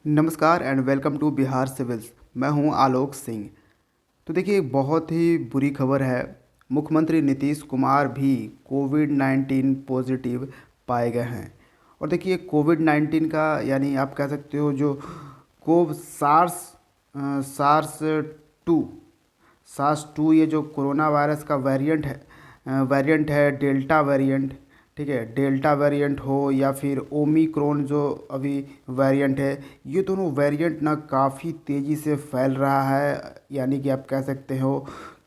नमस्कार and welcome to Bihar civils. मैं हूं आलोक सिंह। तो देखिए, एक बहुत ही बुरी खबर है। मुख्यमंत्री नीतीश कुमार भी कोविड-19 पॉजिटिव पाए गए हैं। और देखिए, कोविड-19 का यानी आप कह सकते हो जो CoV SARS two SARS two ये जो कोरोना वायरस का वेरिएंट है डेल्टा वेरिएंट। ठीक है, डेल्टा वेरिएंट हो या फिर ओमिक्रॉन जो अभी वेरिएंट है, ये दोनों वेरिएंट ना काफ़ी तेज़ी से फैल रहा है। यानी कि आप कह सकते हो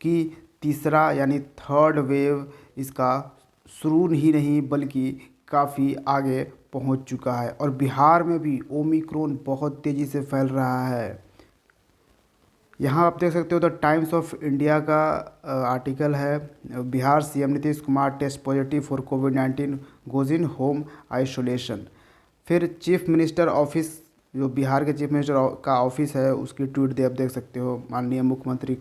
कि तीसरा यानी थर्ड वेव इसका शुरू ही नहीं बल्कि काफ़ी आगे पहुंच चुका है। और बिहार में भी ओमिक्रॉन बहुत तेज़ी से फैल रहा है। यहाँ आप देख सकते हो द टाइम्स ऑफ इंडिया का आर्टिकल है, Bihar CM Nitish Kumar test positive for कोविड-19 गोज इन होम आइसोलेशन। फिर चीफ मिनिस्टर ऑफिस, जो बिहार के चीफ मिनिस्टर का ऑफिस है, उसकी ट्वीट दे आप देख सकते हो। माननीय मुख्यमंत्री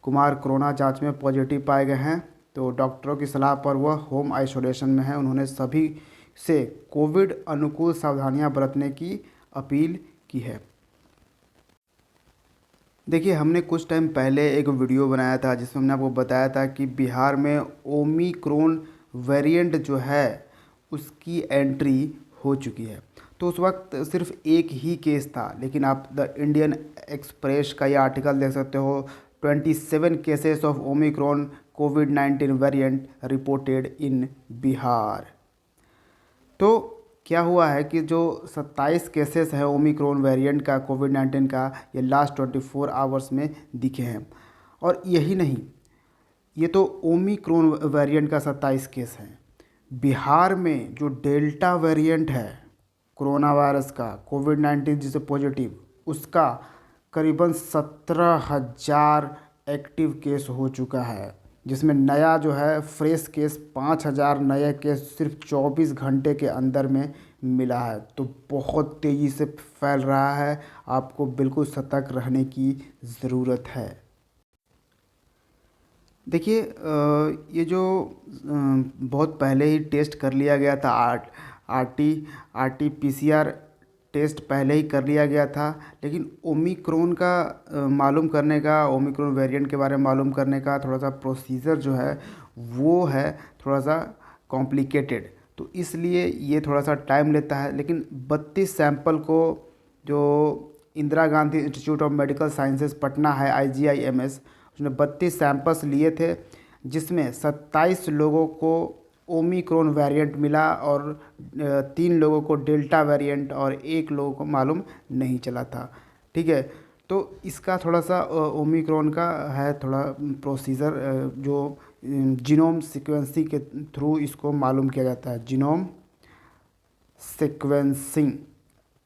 कुमार कोरोना जांच में पॉजिटिव पाए गए हैं, तो डॉक्टरों की सलाह पर वह होम आइसोलेशन में हैं। उन्होंने सभी से कोविड अनुकूल सावधानियां बरतने की अपील की है। देखिए, हमने कुछ टाइम पहले एक वीडियो बनाया था जिसमें हमने आपको बताया था कि बिहार में ओमिक्रॉन वेरिएंट जो है उसकी एंट्री हो चुकी है। तो उस वक्त सिर्फ एक ही केस था, लेकिन आप द इंडियन एक्सप्रेस का ये आर्टिकल देख सकते हो, 27 cases of Omicron covid variant reported in Bihar. तो क्या हुआ है कि जो 27 केसेस है ओमिक्रॉन वेरिएंट का कोविड-19 का, ये लास्ट 24 आवर्स में दिखे हैं। और यही नहीं, ये तो ओमिक्रॉन वेरिएंट का 27 केस है। बिहार में जो डेल्टा वेरिएंट है कोरोना वायरस का कोविड-19 जिसे पॉजिटिव, उसका करीबन 17,000 एक्टिव केस हो चुका है, जिसमें नया जो है फ्रेश केस 5,000 नए केस सिर्फ 24 घंटे के अंदर में मिला है। तो बहुत तेज़ी से फैल रहा है, आपको बिल्कुल सतर्क रहने की ज़रूरत है। देखिए, ये जो बहुत पहले ही टेस्ट कर लिया गया था, R T P C R test पहले ही कर लिया गया था, लेकिन ओमिक्रॉन का मालूम करने का, ओमिक्रॉन वेरिएंट के बारे में मालूम करने का थोड़ा सा प्रोसीजर जो है वो है थोड़ा सा कॉम्प्लिकेटेड। तो इसलिए ये थोड़ा सा टाइम लेता है। लेकिन 32 सैंपल को जो Indira Gandhi institute of medical sciences Patna है, IGIMS, उसने 32 सैंपल्स लिए थे, जिसमें 27 लोगों को ओमिक्रॉन वेरिएंट मिला और 3 लोगों को डेल्टा वेरिएंट और 1 लोगों को मालूम नहीं चला था। ठीक है, तो इसका थोड़ा सा ओमिक्रॉन का है थोड़ा प्रोसीजर, जो जीनोम सीक्वेंसिंग के थ्रू इसको मालूम किया जाता है। जीनोम सीक्वेंसिंग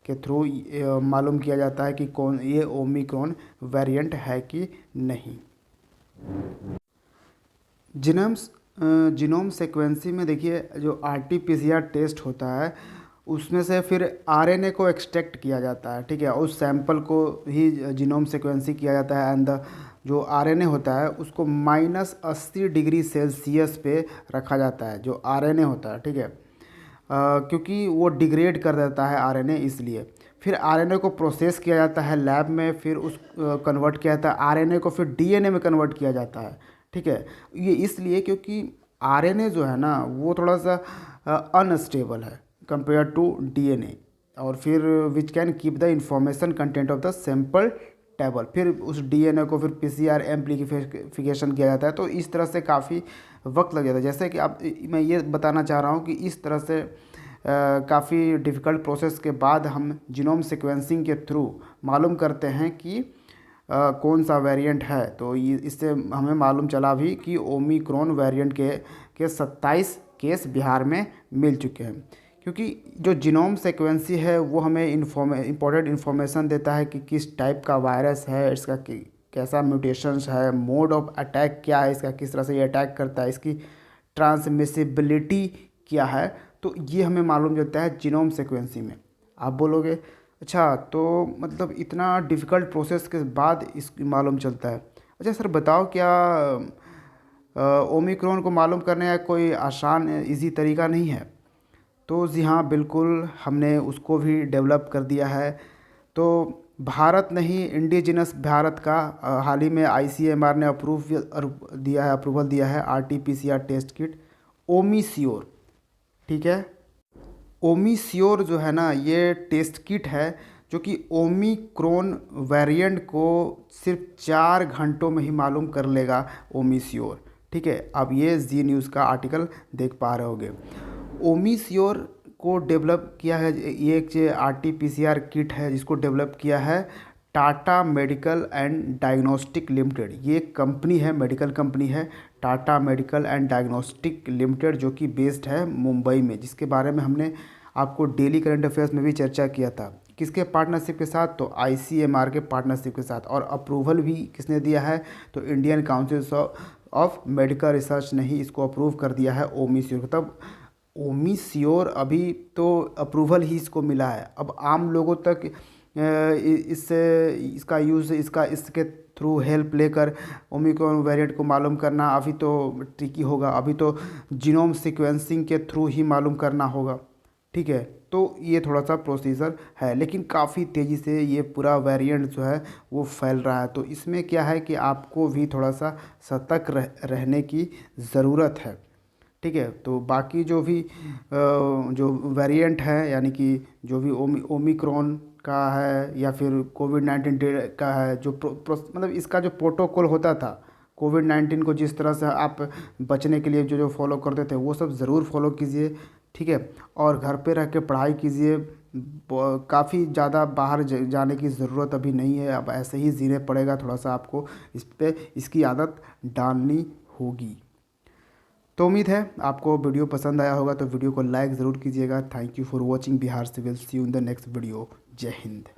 के थ्रू मालूम किया जाता है कि कौन ये ओमिक्रॉन वेरिएंट है कि नहीं। जीनम्स जीनोम सीक्वेंसिंग में देखिए, जो RT-PCR टेस्ट होता है उसमें से फिर RNA को एक्सट्रैक्ट किया जाता है। ठीक है, उस सैंपल को ही जीनोम सीक्वेंसिंग किया जाता है। एंड जो RNA होता है उसको -80 डिग्री सेल्सियस पे रखा जाता है, जो RNA होता है। ठीक है, क्योंकि वो डिग्रेड कर देता है RNA, इसलिए फिर RNA को प्रोसेस किया जाता है लैब में, फिर उस कन्वर्ट किया जाता है RNA को, फिर DNA में कन्वर्ट किया जाता है। ठीक है, ये इसलिए क्योंकि RNA जो है ना वो थोड़ा सा अनस्टेबल है कंपेयर टू DNA, और फिर which can keep the information content of the sample table. फिर उस DNA को फिर PCR एम्प्लीफिकेशन किया जाता है। तो इस तरह से काफ़ी वक्त लग जाता है। जैसे कि आप, मैं ये बताना चाह रहा हूँ कि इस तरह से काफ़ी डिफ़िकल्ट प्रोसेस के बाद हम जीनोम सीक्वेंसिंग के थ्रू मालूम करते हैं कि कौन सा वेरिएंट है। तो ये इससे हमें मालूम चला भी कि ओमिक्रॉन वेरिएंट के 27 केस बिहार में मिल चुके हैं। क्योंकि जो जीनोम सीक्वेंसी है वो हमें इम्पोर्टेंट इन्फॉर्मेशन देता है कि किस टाइप का वायरस है, इसका कैसा म्यूटेशंस है, मोड ऑफ अटैक क्या है इसका, किस तरह से ये अटैक करता है, इसकी ट्रांसमिसिबिलिटी क्या है। तो ये हमें मालूम चलता है जीनोम सीक्वेंसी में। आप बोलोगे अच्छा, तो मतलब इतना डिफ़िकल्ट प्रोसेस के बाद इस मालूम चलता है। अच्छा सर, बताओ क्या ओमिक्रॉन को मालूम करने का कोई आसान इजी तरीका नहीं है? तो जी हाँ, बिल्कुल, हमने उसको भी डेवलप कर दिया है। तो भारत नहीं, इंडिजिनस भारत का हाल ही में आईसीएमआर ने अप्रूवल दिया है आरटीपीसीआर टेस्ट किट ओमीसियोर। ठीक है, ओमीसियोर जो है ना, ये टेस्ट किट है जो कि ओमिक्रॉन वेरिएंट को सिर्फ 4 घंटों में ही मालूम कर लेगा ओमीसियोर। ठीक है, अब ये जी न्यूज़ का आर्टिकल देख पा रहे होगे। ओमीसियोर को डेवलप किया है, ये एक R T P C R kit है जिसको डेवलप किया है Tata medical and diagnostic limited. ये एक कंपनी है, मेडिकल कंपनी है, Tata medical and diagnostic limited, जो कि बेस्ड है मुंबई में, जिसके बारे में हमने आपको डेली करंट अफेयर्स में भी चर्चा किया था। किसके पार्टनरशिप के साथ? तो आईसीएमआर के पार्टनरशिप के साथ। और अप्रूवल भी किसने दिया है? तो Indian council of medical research ने ही इसको अप्रूव कर दिया है ओमीसियोर। तब ओमीसियोर अभी तो अप्रूवल ही इसको मिला है, अब आम लोगों तक इससे इसका यूज़ इसके थ्रू हेल्प लेकर ओमिक्रॉन वेरिएंट को मालूम करना अभी तो ट्रिकी होगा। अभी तो जीनोम सीक्वेंसिंग के थ्रू ही मालूम करना होगा। ठीक है, तो ये थोड़ा सा प्रोसीजर है, लेकिन काफ़ी तेज़ी से ये पूरा वेरिएंट जो है वो फैल रहा है। तो इसमें क्या है कि आपको भी थोड़ा सा सतर्क रहने की ज़रूरत है। ठीक है, तो बाकी जो भी जो वेरिएंट है, यानी कि जो भी ओमिक्रॉन का है या फिर कोविड-19 का है, जो मतलब इसका जो प्रोटोकॉल होता था कोविड-19 को जिस तरह से आप बचने के लिए जो जो फॉलो करते थे वो सब ज़रूर फॉलो कीजिए। ठीक है, और घर पे रह के पढ़ाई कीजिए। काफ़ी ज़्यादा बाहर जाने की ज़रूरत अभी नहीं है, अब ऐसे ही जीने पड़ेगा। थोड़ा सा आपको इस पे इसकी आदत डालनी होगी। तो उम्मीद है आपको वीडियो पसंद आया होगा, तो वीडियो को लाइक ज़रूर कीजिएगा। Thank you for watching Bihar civil. See you in the next video. जय हिंद।